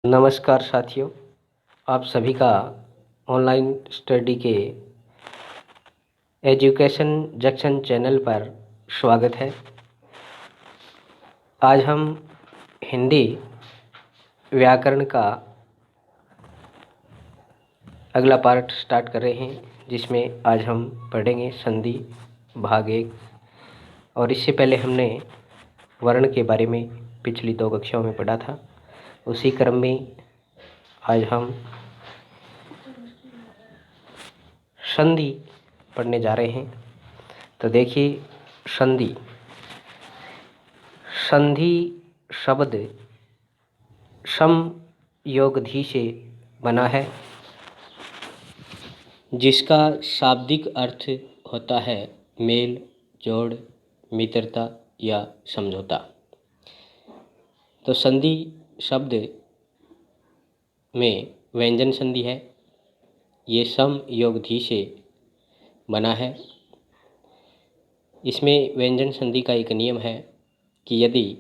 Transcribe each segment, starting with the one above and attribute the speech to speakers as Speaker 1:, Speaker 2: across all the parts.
Speaker 1: नमस्कार साथियों, आप सभी का ऑनलाइन स्टडी के एजुकेशन जंक्शन चैनल पर स्वागत है। आज हम हिंदी व्याकरण का अगला पार्ट स्टार्ट कर रहे हैं, जिसमें आज हम पढ़ेंगे संधि भाग 1। और इससे पहले हमने वर्ण के बारे में पिछली 2 कक्षाओं में पढ़ा था। उसी क्रम में आज हम संधि पढ़ने जा रहे हैं। तो देखिए, संधि शब्द सम योग धी से बना है, जिसका शाब्दिक अर्थ होता है मेल, जोड़, मित्रता या समझौता। तो संधि शब्द में व्यंजन संधि है। ये सम योग धी से बना है। इसमें व्यंजन संधि का एक नियम है कि यदि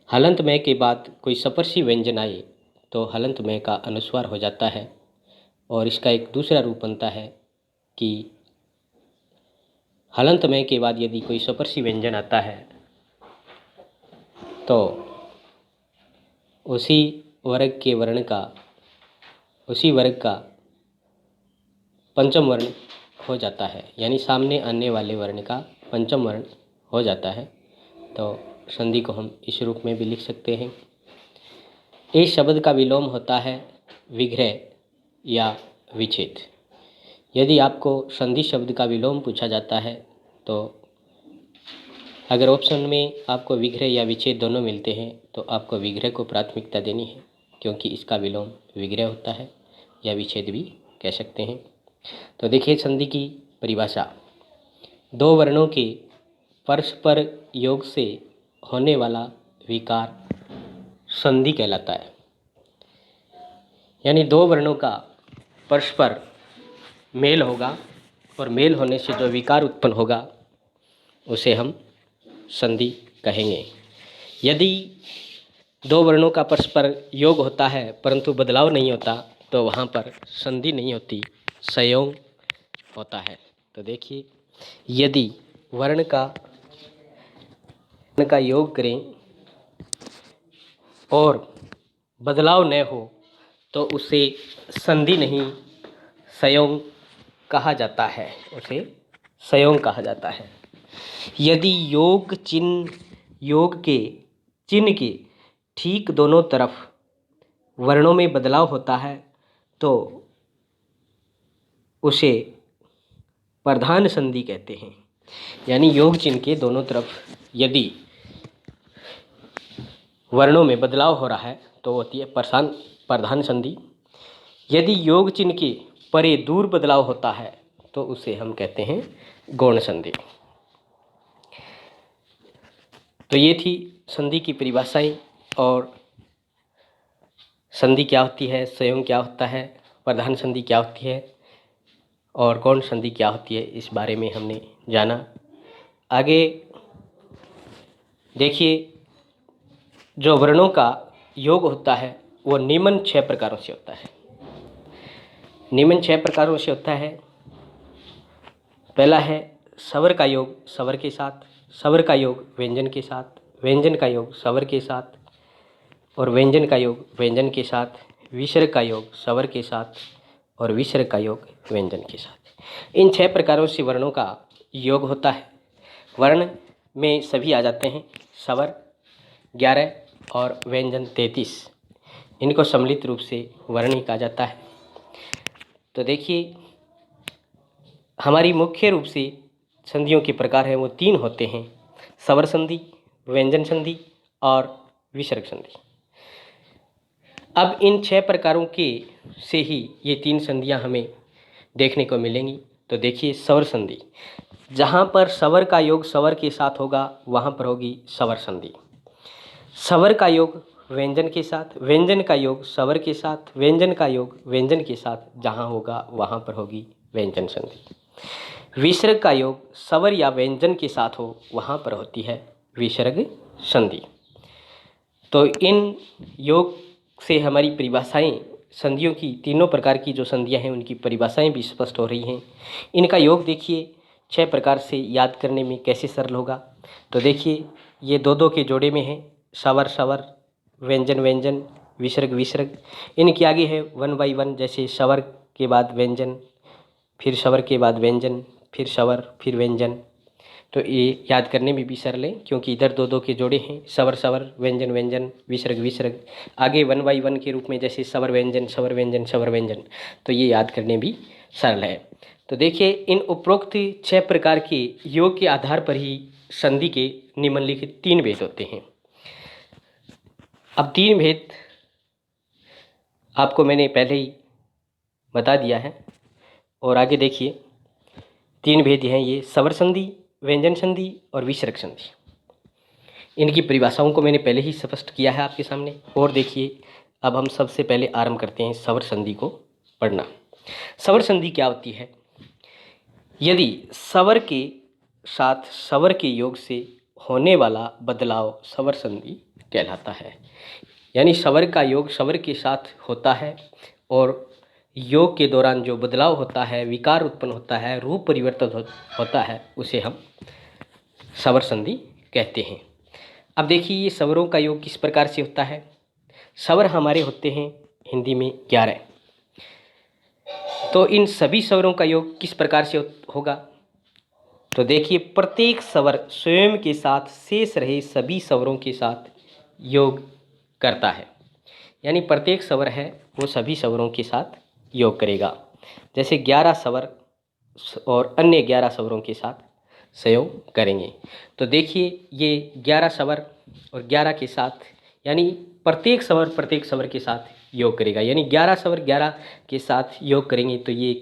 Speaker 1: हलंत में के बाद कोई सपर्शी व्यंजन आए तो हलंत में का अनुस्वार हो जाता है। और इसका एक दूसरा रूप बनता है कि हलंत में के बाद यदि कोई सपर्शी व्यंजन आता है तो उसी वर्ग का पंचम वर्ण हो जाता है, यानी सामने आने वाले वर्ण का पंचम वर्ण हो जाता है। तो संधि को हम इस रूप में भी लिख सकते हैं। इस शब्द का विलोम होता है विग्रह या विच्छेद। यदि आपको संधि शब्द का विलोम पूछा जाता है तो अगर ऑप्शन में आपको विग्रह या विच्छेद दोनों मिलते हैं तो आपको विग्रह को प्राथमिकता देनी है, क्योंकि इसका विलोम विग्रह होता है या विच्छेद भी कह सकते हैं। तो देखिए, संधि की परिभाषा: 2 वर्णों के परस्पर योग से होने वाला विकार संधि कहलाता है। यानी 2 वर्णों का परस्पर मेल होगा और मेल होने से जो विकार उत्पन्न होगा उसे हम संधि कहेंगे। यदि 2 वर्णों का परस्पर योग होता है परंतु बदलाव नहीं होता तो वहाँ पर संधि नहीं होती, संयोग होता है। तो देखिए, यदि वर्ण का योग करें और बदलाव न हो तो उसे संधि नहीं, संयोग कहा जाता है। उसे संयोग कहा जाता है। यदि योग के चिन्ह के ठीक दोनों तरफ वर्णों में बदलाव होता है तो उसे प्रधान संधि कहते हैं। यानी योग चिन्ह के दोनों तरफ यदि वर्णों में बदलाव हो रहा है तो होती है प्रधान संधि। यदि योग चिन्ह के परे दूर बदलाव होता है तो उसे हम कहते हैं गौण संधि। तो ये थी संधि की परिभाषाएं, और संधि क्या होती है, संयोग क्या होता है, प्रधान संधि क्या होती है और गौण संधि क्या होती है, इस बारे में हमने जाना। आगे देखिए, जो वर्णों का योग होता है वो निम्न 6 प्रकारों से होता है। निम्न 6 प्रकारों से होता है। पहला है स्वर का योग स्वर के साथ, स्वर का योग व्यंजन के साथ, व्यंजन का योग स्वर के साथ और व्यंजन का योग व्यंजन के साथ, विसर्ग का योग स्वर के साथ और विसर्ग का योग व्यंजन के साथ। इन 6 प्रकारों से वर्णों का योग होता है। वर्ण में सभी आ जाते हैं, स्वर 11 और व्यंजन 33। इनको सम्मिलित रूप से वर्ण ही कहा जाता है। तो देखिए, हमारी मुख्य रूप से संधियों के प्रकार हैं वो 3 होते हैं: स्वर संधि, व्यंजन संधि और विसर्ग संधि। अब इन 6 प्रकारों के से ही ये 3 संधियां हमें देखने को मिलेंगी। तो देखिए, स्वर संधि, जहाँ पर स्वर का योग स्वर के साथ होगा वहाँ पर होगी स्वर संधि। स्वर का योग व्यंजन के साथ, व्यंजन का योग स्वर के साथ, व्यंजन का योग व्यंजन के साथ जहाँ होगा वहाँ पर होगी व्यंजन संधि। विसर्ग का योग स्वर या व्यंजन के साथ हो वहाँ पर होती है विसर्ग संधि। तो इन योग से हमारी परिभाषाएं, संधियों की, तीनों प्रकार की जो संधियां हैं उनकी परिभाषाएं भी स्पष्ट हो रही हैं। इनका योग देखिए 6 प्रकार से याद करने में कैसे सरल होगा। तो देखिए ये दो दो के जोड़े में है, सवर सवर, व्यंजन व्यंजन, विसर्ग विसर्ग। इनके आगे है 1 बाई 1, जैसे सवर के बाद व्यंजन, फिर सवर के बाद व्यंजन, फिर सवर, फिर व्यंजन। तो ये याद करने में भी सरल है, क्योंकि इधर दो दो के जोड़े हैं, सवर सवर, व्यंजन व्यंजन, विसर्ग विसर्ग। आगे 1 बाई 1 के रूप में, जैसे सवर व्यंजन, सवर व्यंजन, सवर व्यंजन। तो ये याद करने भी सरल है। तो देखिए इन उपरोक्त 6 प्रकार के योग के आधार पर ही संधि के निम्नलिखित 3 भेद होते हैं। अब 3 भेद आपको मैंने पहले ही बता दिया है, और आगे देखिए 3 भेद हैं ये, सवर संधि, व्यंजन संधि और विसर्ग संधि। इनकी परिभाषाओं को मैंने पहले ही स्पष्ट किया है आपके सामने। और देखिए अब हम सबसे पहले आरंभ करते हैं सवर संधि को पढ़ना। सवर संधि क्या होती है? यदि सवर के साथ सवर के योग से होने वाला बदलाव सवर संधि कहलाता है। यानी सवर का योग सवर के साथ होता है, और योग के दौरान जो बदलाव होता है, विकार उत्पन्न होता है, रूप परिवर्तन होता है, उसे हम सवर संधि कहते हैं। अब देखिए ये स्वरों का योग किस प्रकार से होता है। स्वर हमारे होते हैं हिंदी में 11। तो इन सभी स्वरों का योग किस प्रकार से होगा? तो देखिए प्रत्येक स्वर स्वयं के साथ शेष रहे सभी स्वरों के साथ योग करता है। यानी प्रत्येक स्वर है वो सभी स्वरों के साथ योग करेगा। जैसे 11 स्वर और अन्य 11 स्वरों के साथ संयोग करेंगे। तो देखिए ये 11 स्वर और 11 के साथ, यानी प्रत्येक स्वर के साथ योग करेगा। यानी 11 स्वर 11 के साथ योग करेंगे तो ये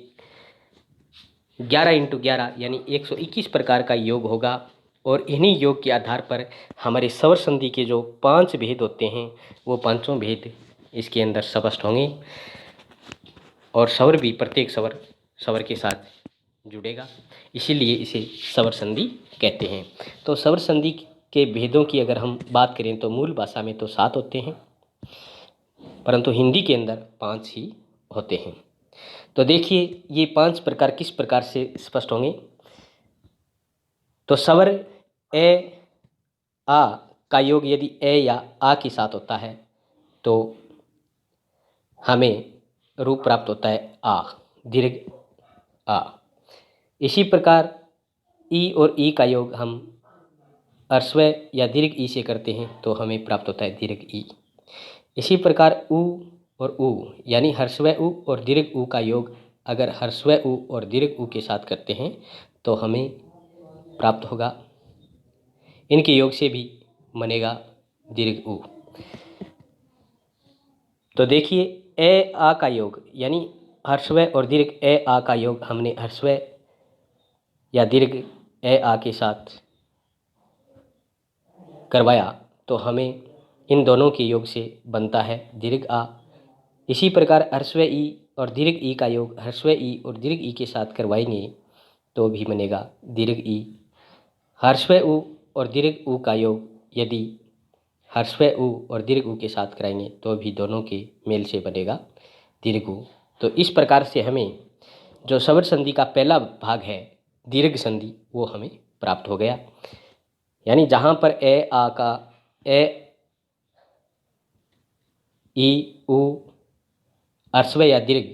Speaker 1: 11 × 11 यानी 121 प्रकार का योग होगा। और इन्हीं योग के आधार पर हमारे स्वर संधि के जो 5 भेद होते हैं वो पांचों भेद इसके अंदर स्पष्ट होंगे, और स्वर भी प्रत्येक स्वर के साथ जुड़ेगा, इसीलिए इसे स्वर संधि कहते हैं। तो स्वर संधि के भेदों की अगर हम बात करें तो मूल भाषा में तो 7 होते हैं, परंतु हिंदी के अंदर 5 ही होते हैं। तो देखिए ये 5 प्रकार किस प्रकार से स्पष्ट होंगे। तो स्वर ए आ का योग यदि ए या आ के साथ होता है तो हमें रूप प्राप्त होता है आ, दीर्घ आ। इसी प्रकार ई और ई का योग हम ह्रस्व या दीर्घ ई से करते हैं तो हमें प्राप्त होता है दीर्घ ई। इसी प्रकार उ और उ यानी ह्रस्व उ और दीर्घ उ का योग अगर ह्रस्व उ और दीर्घ उ के साथ करते हैं तो हमें प्राप्त होगा, इनके योग से भी बनेगा दीर्घ उ। तो देखिए ए आ का योग यानी ह्रस्व और दीर्घ ए आ का योग हमने ह्रस्व या दीर्घ ए आ के साथ करवाया तो हमें इन दोनों के योग से बनता है दीर्घ आ। इसी प्रकार ह्रस्व ई और दीर्घ ई का योग ह्रस्व ई और दीर्घ ई के साथ करवाएंगे तो भी बनेगा दीर्घ ई। ह्रस्व उ और दीर्घ उ का योग यदि ह्रस्व उ और दीर्घ उ के साथ कराएंगे तो भी दोनों के मेल से बनेगा दीर्घ उ। तो इस प्रकार से हमें जो स्वर संधि का पहला भाग है दीर्घ संधि वो हमें प्राप्त हो गया। यानी जहाँ पर ए आ का ए ई उ ह्रस्व या दीर्घ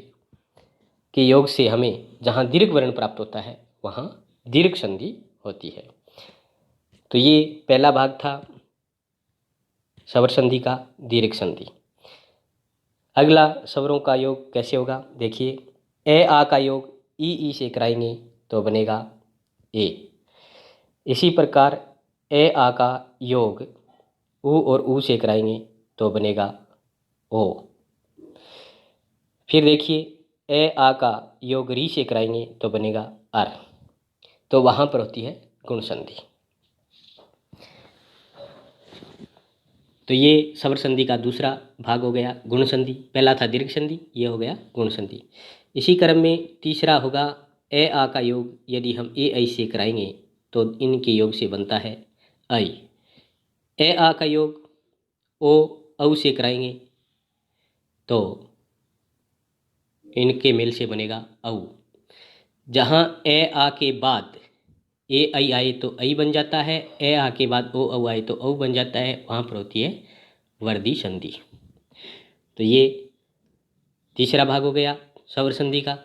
Speaker 1: के योग से हमें जहाँ दीर्घ वर्ण प्राप्त होता है वहाँ दीर्घ संधि होती है। तो ये पहला भाग था स्वर संधि का, दीर्घ संधि। अगला स्वरों का योग कैसे होगा देखिए, ए आ का योग ई से कराएंगे तो बनेगा ए। इसी प्रकार ए आ का योग उ और उ से कराएंगे तो बनेगा ओ। फिर देखिए ए आ का योग री से कराएंगे तो बनेगा अर। तो वहाँ पर होती है गुण संधि। तो ये स्वर संधि का दूसरा भाग हो गया गुण संधि। पहला था दीर्घ संधि, ये हो गया गुण संधि। इसी क्रम में तीसरा होगा ए आ का योग यदि हम ए ऐ से कराएंगे तो इनके योग से बनता है ऐ। ए आ का योग ओ औ से कराएंगे तो इनके मेल से बनेगा औ। जहाँ ए आ के बाद ए आई आए तो आई बन जाता है, ए आ के बाद ओ औ आए तो औ बन जाता है, वहाँ पर होती है वर्दी संधि। तो ये तीसरा भाग हो गया स्वर संधि का।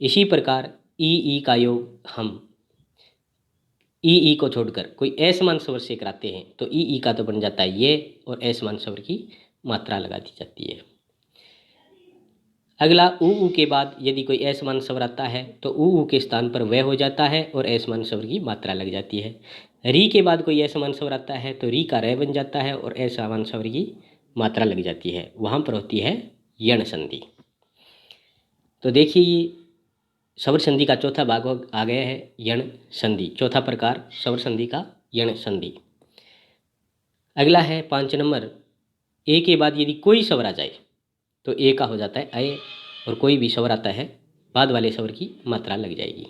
Speaker 1: इसी प्रकार ई का योग हम ई को छोड़कर कोई असमान स्वर से कराते हैं तो ई का तो बन जाता है ये, और असमान स्वर की मात्रा लगा दी जाती है। अगला ऊ के बाद यदि कोई असमान स्वर आता है तो ऊ के स्थान पर वह हो जाता है और असमान स्वर की मात्रा लग जाती है। री के बाद कोई असमान स्वर आता है तो री का रे बन जाता है और असमान स्वर की मात्रा लग जाती है, वहाँ पर होती है यण संधि। तो देखिए स्वर संधि का चौथा भाग आ गया है यण संधि। चौथा प्रकार स्वर संधि का यण संधि। अगला है 5 नंबर, ए के बाद यदि कोई स्वर आ जाए तो ए का हो जाता है अय, और कोई भी स्वर आता है बाद वाले स्वर की मात्रा लग जाएगी।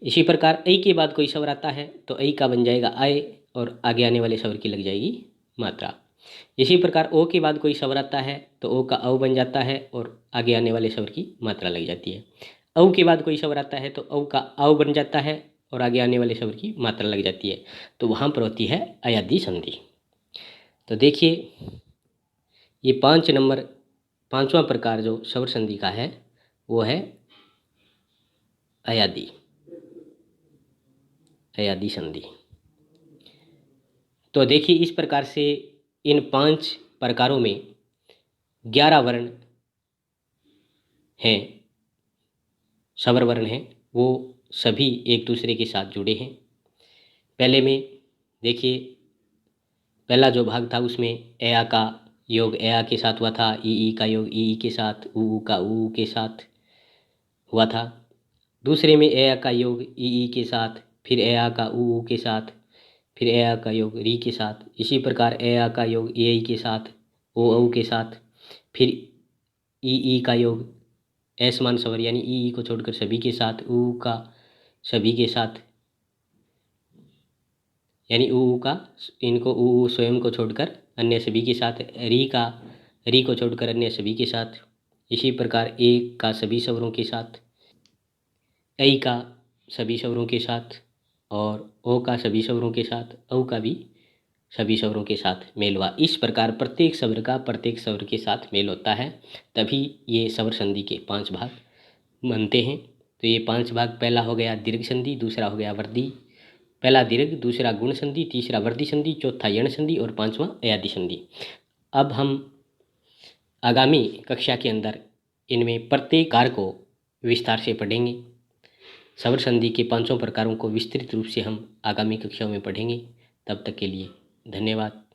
Speaker 1: इसी प्रकार ऐ के बाद कोई स्वर आता है तो ऐ का बन जाएगा आय, और आगे आने वाले स्वर की लग जाएगी मात्रा। इसी प्रकार ओ के बाद कोई स्वर आता है तो ओ का औ बन जाता है और आगे आने वाले स्वर की मात्रा लग जाती है। औ के बाद कोई स्वर आता है तो औ का औ बन जाता है और आगे आने वाले स्वर की मात्रा लग जाती है, तो वहाँ पर होती है अयादी संधि। तो देखिए ये 5 नंबर 5वां प्रकार जो स्वर संधि का है वो है अयादी संधि। तो देखिए इस प्रकार से इन 5 प्रकारों में 11 वर्ण हैं, स्वर वर्ण हैं, वो सभी एक दूसरे के साथ जुड़े हैं। पहले में देखिए पहला जो भाग था उसमें ए आ का योग ए आ के साथ हुआ था, ई का योग ई के साथ, ऊ का ऊ के साथ हुआ था। दूसरे में ए आ का योग ई के साथ, फिर ए आ का ऊ के साथ, फिर ए आ का योग री के साथ। इसी प्रकार ए आ का योग ए के साथ, ओ के साथ, फिर ई का योग असमान स्वर यानी ई को छोड़कर सभी के साथ, ऊ का सभी के साथ यानी ऊ का इनको ऊ स्वयं को छोड़कर अन्य सभी के साथ, री को छोड़कर अन्य सभी के साथ। इसी प्रकार ए का सभी स्वरों के साथ, ऐ का सभी स्वरों के साथ, और ओ का सभी स्वरों के साथ, औ का भी सभी स्वरों के साथ मेल हुआ। इस प्रकार प्रत्येक स्वर का प्रत्येक स्वर के साथ मेल होता है, तभी ये स्वर संधि के 5 भाग बनते हैं। तो ये 5 भाग, पहला हो गया दीर्घ संधि, दूसरा हो गया वर्दी, पहला दीर्घ, दूसरा गुण संधि, तीसरा वर्दी संधि, चौथा यण संधि और 5वां अयादी संधि। अब हम आगामी कक्षा के अंदर इनमें प्रत्येक कार को विस्तार से पढ़ेंगे। स्वर संधि के 5 प्रकारों को विस्तृत रूप से हम आगामी कक्षाओं में पढ़ेंगे। तब तक के लिए धन्यवाद।